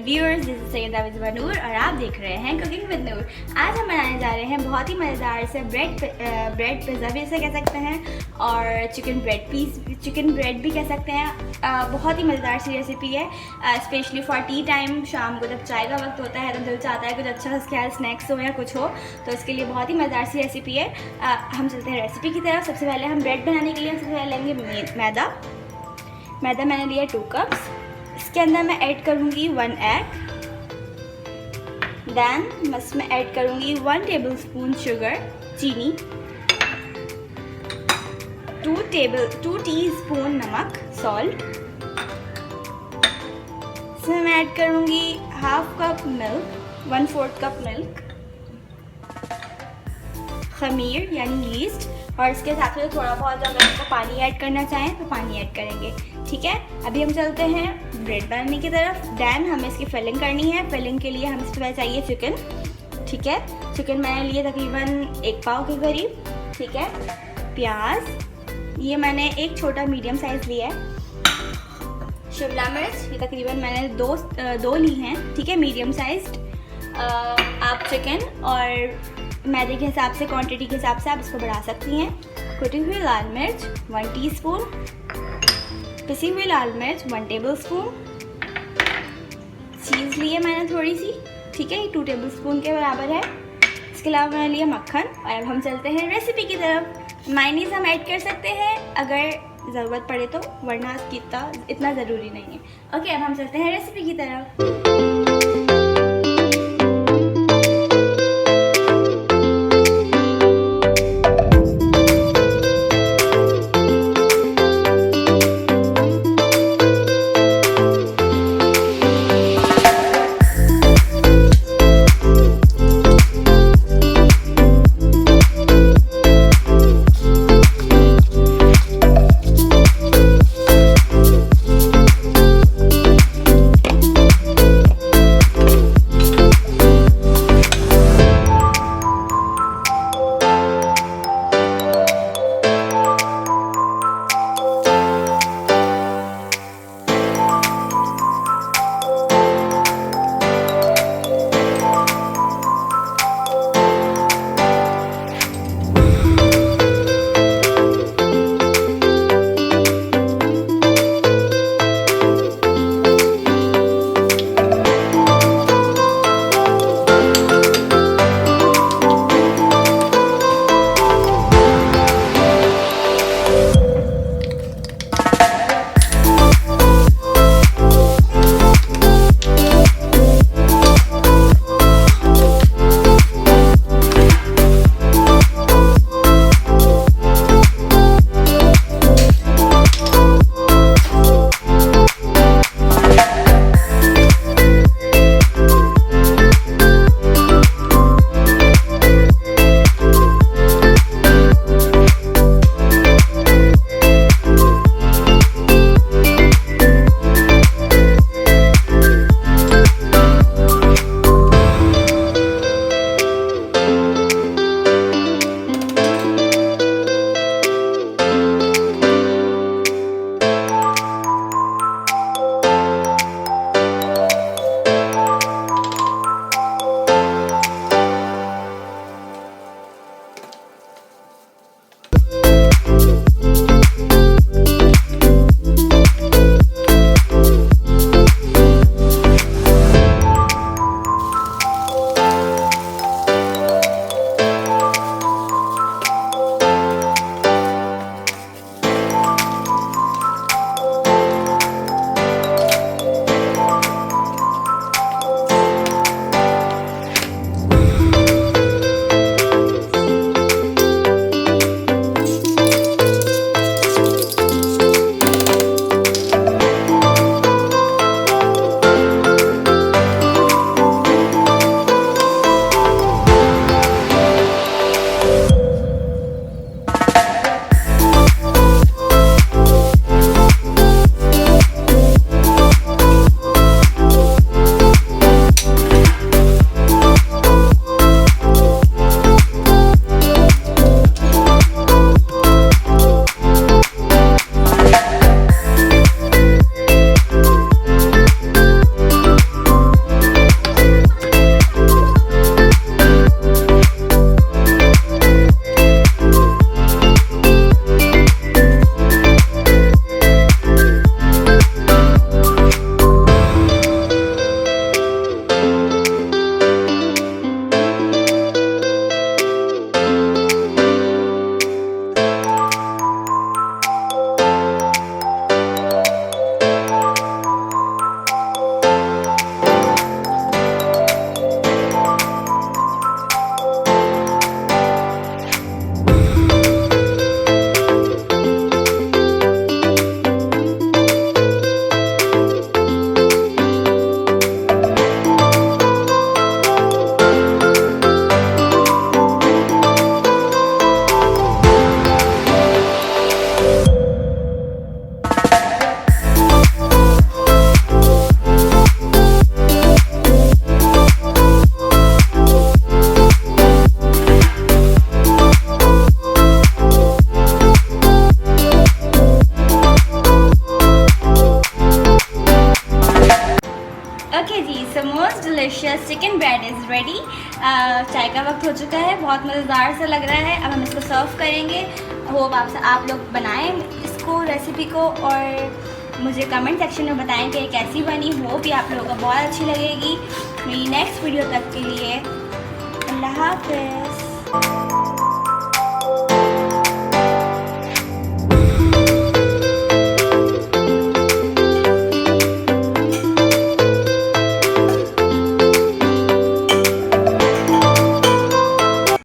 Viewers, this is Syeda with Noor और आप देख रहे हैं कुकिंग विद नूर। आज हम बनाने जा रहे हैं बहुत ही मज़ेदार से ब्रेड पिज़्ज़ा भी इसे कह सकते हैं और चिकन ब्रेड भी कह सकते हैं। बहुत ही मज़ेदार सी रेसिपी है, स्पेशली फॉर टी टाइम। शाम को जब चाय का वक्त होता है तो दिल चाहता है कुछ अच्छा सा ख्याल स्नैक्स हो या कुछ हो, तो इसके लिए बहुत ही मज़ेदार सी रेसिपी है। हम चलते हैं रेसिपी की तरफ। सबसे पहले हम ब्रेड बनाने के लिए सबसे पहले लेंगे मैदा मैंने लिया 2 कप्स। इसके अंदर मैं ऐड करूँगी 1 एग। देन बस मैं ऐड करूँगी 1 टेबलस्पून शुगर, चीनी, 2 टीस्पून नमक, सॉल्ट। इसमें मैं ऐड करूँगी half cup milk, 1/4 cup milk, खमीर यानी यीस्ट, और इसके साथ में थोड़ा बहुत अगर इसको पानी ऐड करना चाहें तो पानी ऐड करेंगे। ठीक है, अभी हम चलते हैं ब्रेड बनाने की तरफ। देन हमें इसकी फिलिंग करनी है। फिलिंग के लिए हमें इसके बाद चाहिए चिकन। ठीक है, चिकन मैंने लिए तकरीबन 1 पाव के करीब। ठीक है, प्याज ये मैंने एक छोटा मीडियम साइज़ लिया है। शिमला मिर्च ये तकरीबन मैंने दो ली हैं। ठीक है, मीडियम साइज्ड। आप चिकन और मैदे के हिसाब से, क्वांटिटी के हिसाब से आप इसको बढ़ा सकती हैं। कुटी हुई लाल मिर्च 1 टीस्पून, पिसी हुई लाल मिर्च 1 टेबलस्पून, चीज़ लिए मैंने थोड़ी सी। ठीक है, ये 2 टेबलस्पून के बराबर है। इसके अलावा मैंने लिया मक्खन। और अब हम चलते हैं रेसिपी की तरफ। मायोनीज़ हम ऐड कर सकते हैं अगर ज़रूरत पड़े तो, वरना इसकी इतना ज़रूरी नहीं है। ओके, अब हम चलते हैं रेसिपी की तरफ। रेडी। चाय का वक्त हो चुका है, बहुत मज़ेदार सा लग रहा है। अब हम इसको सर्व करेंगे। होप आप लोग बनाएं इसको, रेसिपी को, और मुझे कमेंट सेक्शन में बताएं कि कैसी बनी। होप भी आप लोगों को बहुत अच्छी लगेगी। मेरी नेक्स्ट वीडियो तक के लिए अल्लाह हाफ़िज़।